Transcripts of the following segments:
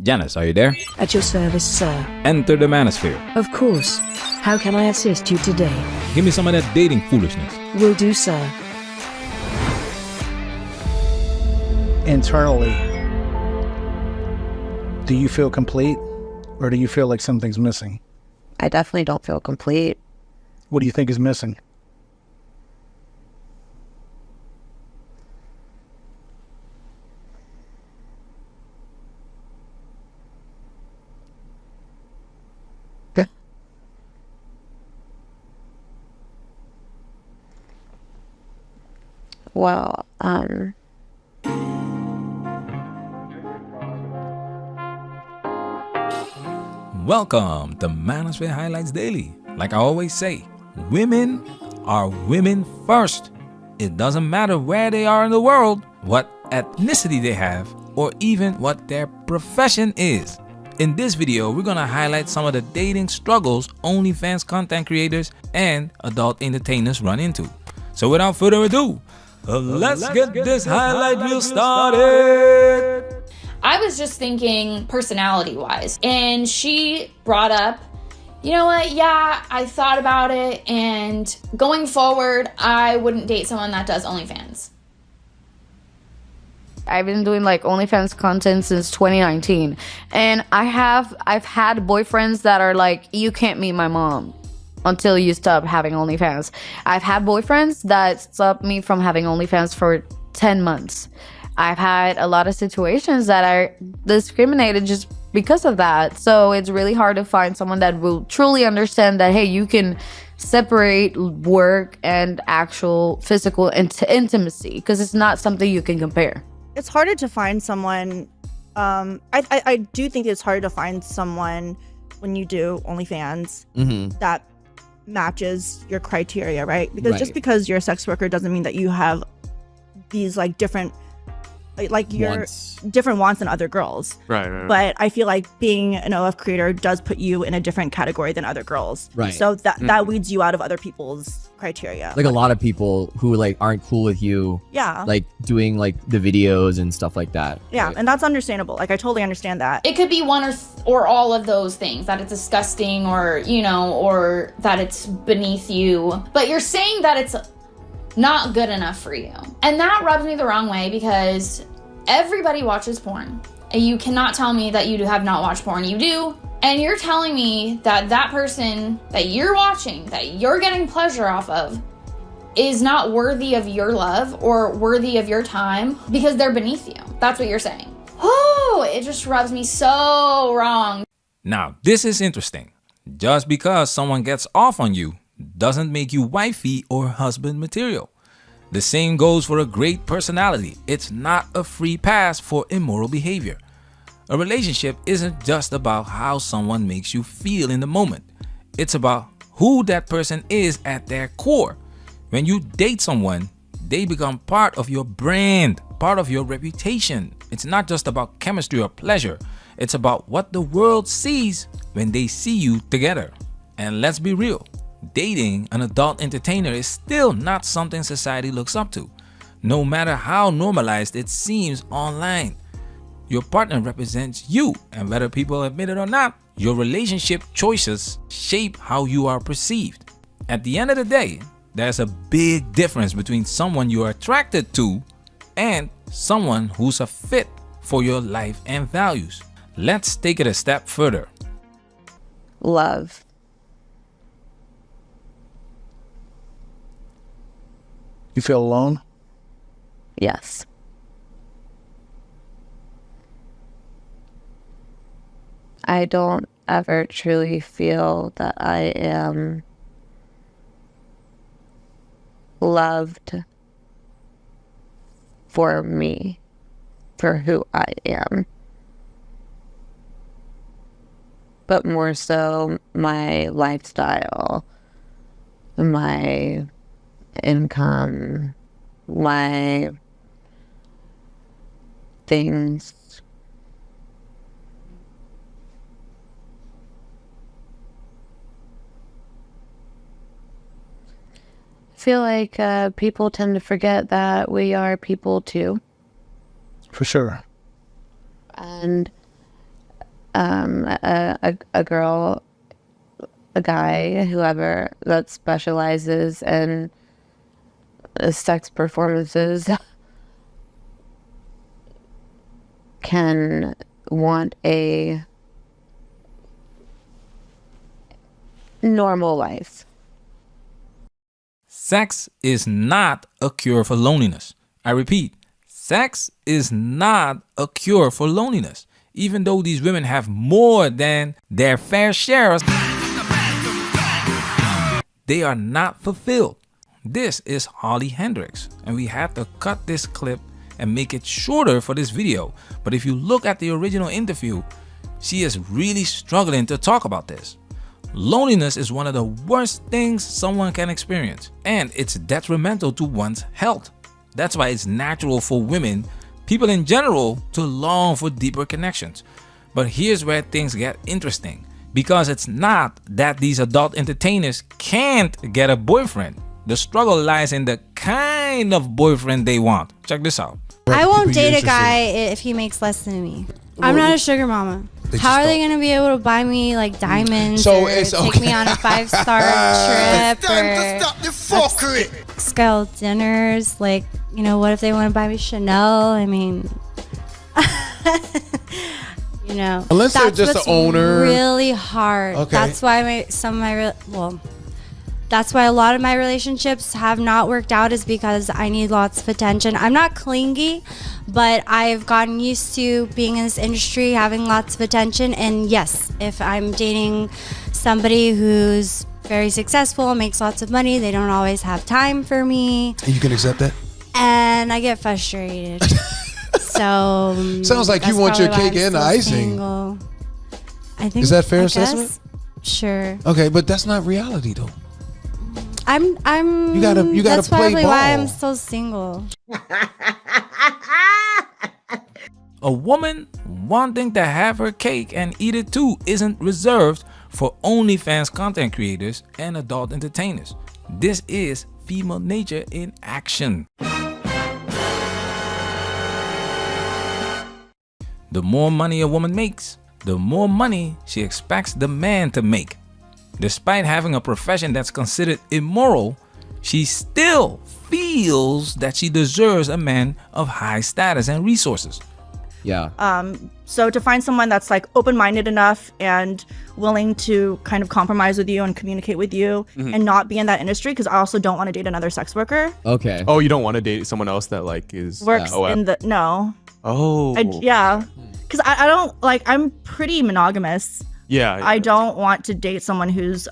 Janice, are you there? At your service, sir. Enter the manosphere. Of course. How can I assist you today? Give me some of that dating foolishness. Will do, sir. Internally, do you feel complete, or do you feel like something's missing? I definitely don't feel complete. What do you think is missing? Okay. Well, Welcome to Manosphere Highlights Daily. Like I always say, women are women first. It doesn't matter where they are in the world, what ethnicity they have, or even what their profession is. In this video, we're gonna highlight some of the dating struggles OnlyFans content creators and adult entertainers run into. So without further ado, let's get this highlight reel started. I was just thinking personality-wise, and she brought up, you know what, yeah, I thought about it, and going forward, I wouldn't date someone that does OnlyFans. I've been doing like OnlyFans content since 2019, and I've had boyfriends that are like, you can't meet my mom until you stop having OnlyFans. I've had boyfriends that stopped me from having OnlyFans for 10 months. I've had a lot of situations that are discriminated just because of that. So it's really hard to find someone that will truly understand that, hey, you can separate work and actual physical intimacy, because it's not something you can compare. It's harder to find someone. I do think it's harder to find someone when you do OnlyFans that matches your criteria, right? Because just because you're a sex worker doesn't mean that you have these like different different wants than other girls. Right. But I feel like being an OF creator does put you in a different category than other girls. Right. So that weeds you out of other people's criteria. Like a lot of people who like aren't cool with you. Yeah. Like doing like the videos and stuff like that. Yeah, right? And that's understandable. Like I totally understand that. It could be one or all of those things, that it's disgusting or, you know, or that it's beneath you. But you're saying that it's not good enough for you. And that rubs me the wrong way, because everybody watches porn. And you cannot tell me that you have not watched porn. You do. And you're telling me that that person that you're watching, that you're getting pleasure off of, is not worthy of your love or worthy of your time because they're beneath you. That's what you're saying. Oh, it just rubs me so wrong. Now, this is interesting. Just because someone gets off on you doesn't make you wifey or husband material. The same goes for a great personality. It's not a free pass for immoral behavior. A relationship isn't just about how someone makes you feel in the moment. It's about who that person is at their core. When you date someone, they become part of your brand, part of your reputation. It's not just about chemistry or pleasure. It's about what the world sees when they see you together. And let's be real. Dating an adult entertainer is still not something society looks up to, no matter how normalized it seems online. Your partner represents you, and whether people admit it or not, your relationship choices shape how you are perceived. At the end of the day, there's a big difference between someone you are attracted to and someone who's a fit for your life and values. Let's take it a step further. Love. You feel alone? Yes. I don't ever truly feel that I am loved for me, for who I am, but more so my lifestyle, my income, my things. I feel like people tend to forget that we are people too. For sure. And a girl, a guy, whoever that specializes in sex performances can want a normal life. Sex is not a cure for loneliness. I repeat, sex is not a cure for loneliness. Even though these women have more than their fair share, they are not fulfilled. This is Holly Hendricks, and we had to cut this clip and make it shorter for this video. But if you look at the original interview, she is really struggling to talk about this. Loneliness is one of the worst things someone can experience, and it's detrimental to one's health. That's why it's natural for women, people in general, to long for deeper connections. But here's where things get interesting, because it's not that these adult entertainers can't get a boyfriend. The struggle lies in the kind of boyfriend they want. Check this out. I won't date a guy if he makes less than me. I'm not a sugar mama. How are they gonna be able to buy me like diamonds or take me on a 5-star trip or scale dinners? Like, you know, what if they want to buy me Chanel? I mean, you know, unless they're just the owner. Really hard. Okay. That's why that's why a lot of my relationships have not worked out, is because I need lots of attention. I'm not clingy, but I've gotten used to being in this industry, having lots of attention. And yes, if I'm dating somebody who's very successful, makes lots of money, they don't always have time for me. And you can accept that? And I get frustrated. So sounds like you want your cake and the icing. Single. I think, is that fair I assessment? guess. Sure. Okay, but that's not reality though. I'm you gotta that's play probably ball. why I'm still single. A woman wanting to have her cake and eat it too isn't reserved for OnlyFans content creators and adult entertainers. This is female nature in action. The more money a woman makes, the more money she expects the man to make. Despite having a profession that's considered immoral, she still feels that she deserves a man of high status and resources. Yeah. So to find someone that's like open-minded enough and willing to kind of compromise with you and communicate with you and not be in that industry, because I also don't want to date another sex worker. Okay. Oh, you don't want to date someone else that like is Works in the no. Oh. Yeah, because I don't like. I'm pretty monogamous. Yeah. I don't want to date someone who's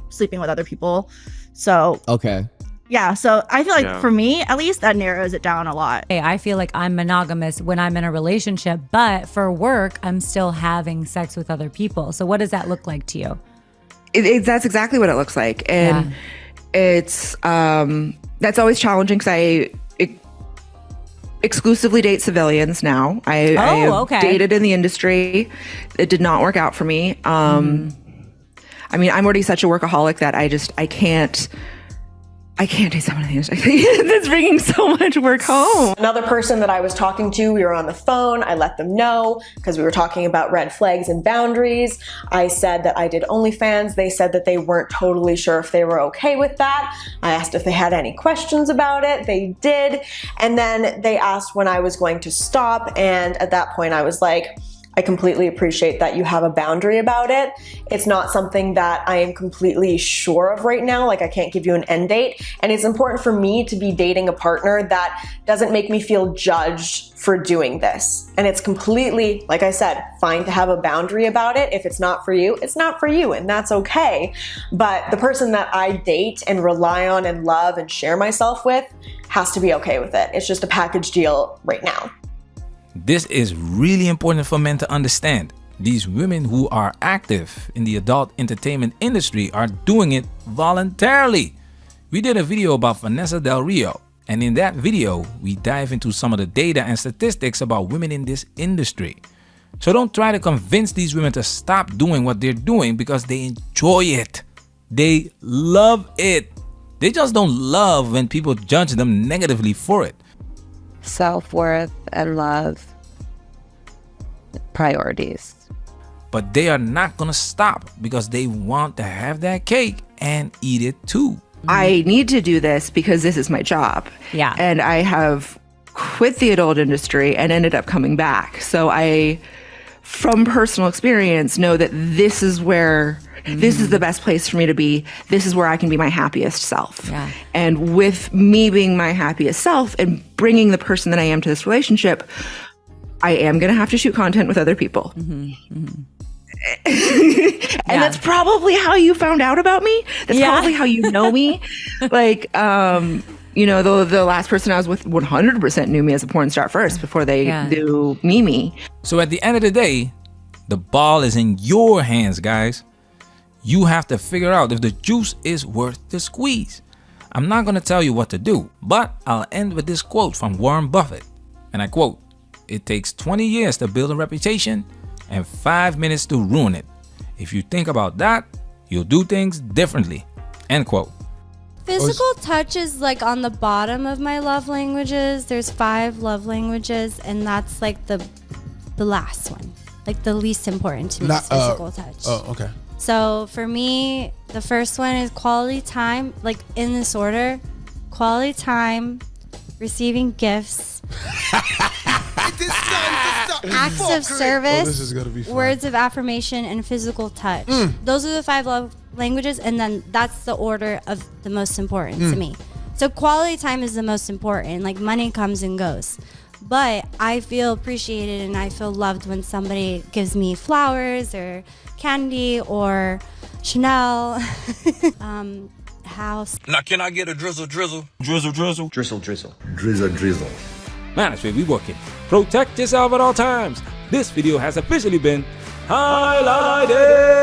sleeping with other people. So Okay. yeah, so I feel like for me, at least, that narrows it down a lot. Hey, I feel like I'm monogamous when I'm in a relationship, but for work, I'm still having sex with other people. So what does that look like to you? That's exactly what it looks like. And it's, that's always challenging because I exclusively date civilians now. I have dated in the industry. It did not work out for me. I mean, I'm already such a workaholic that I can't date someone in the industry that's bringing so much work home. Another person that I was talking to, we were on the phone. I let them know because we were talking about red flags and boundaries. I said that I did OnlyFans. They said that they weren't totally sure if they were okay with that. I asked if they had any questions about it. They did. And then they asked when I was going to stop. And at that point I was like, I completely appreciate that you have a boundary about it. It's not something that I am completely sure of right now. Like, I can't give you an end date. And it's important for me to be dating a partner that doesn't make me feel judged for doing this. And it's completely, like I said, fine to have a boundary about it. If it's not for you, it's not for you, and that's okay. But the person that I date and rely on and love and share myself with has to be okay with it. It's just a package deal right now. This is really important for men to understand. These women who are active in the adult entertainment industry are doing it voluntarily. We did a video about Vanessa Del Rio, and in that video, we dive into some of the data and statistics about women in this industry. So don't try to convince these women to stop doing what they're doing because they enjoy it. They love it. They just don't love when people judge them negatively for it. Self-worth and love, priorities. But they are not gonna stop because they want to have that cake and eat it too. I need to do this because this is my job. Yeah. And I have quit the adult industry and ended up coming back. So I, from personal experience, know that this is where, this is the best place for me to be. This is where I can be my happiest self. Yeah. And with me being my happiest self and bringing the person that I am to this relationship, I am going to have to shoot content with other people. And that's probably how you found out about me. That's probably how you know me. Like, you know, the last person I was with 100% knew me as a porn star first before they knew me. So at the end of the day, the ball is in your hands, guys. You have to figure out if the juice is worth the squeeze. I'm not going to tell you what to do, but I'll end with this quote from Warren Buffett. And I quote, "It takes 20 years to build a reputation and 5 minutes to ruin it. If you think about that, you'll do things differently." End quote. Physical touch is like on the bottom of my love languages. There's 5 love languages, and that's like the last one, like the least important to me is physical touch. Oh, okay. So for me, the first one is quality time, like in this order: quality time, receiving gifts, acts of service, this is gonna be fun. words of affirmation, and physical touch. Those are the 5 love languages, and then that's the order of the most important to me. So quality time is the most important. Like, money comes and goes, but I feel appreciated and I feel loved when somebody gives me flowers or candy or Chanel. House. Now, can I get a drizzle, drizzle? Drizzle, drizzle. Drizzle, drizzle. Drizzle, drizzle. Management, we working. Protect yourself at all times. This video has officially been highlighted.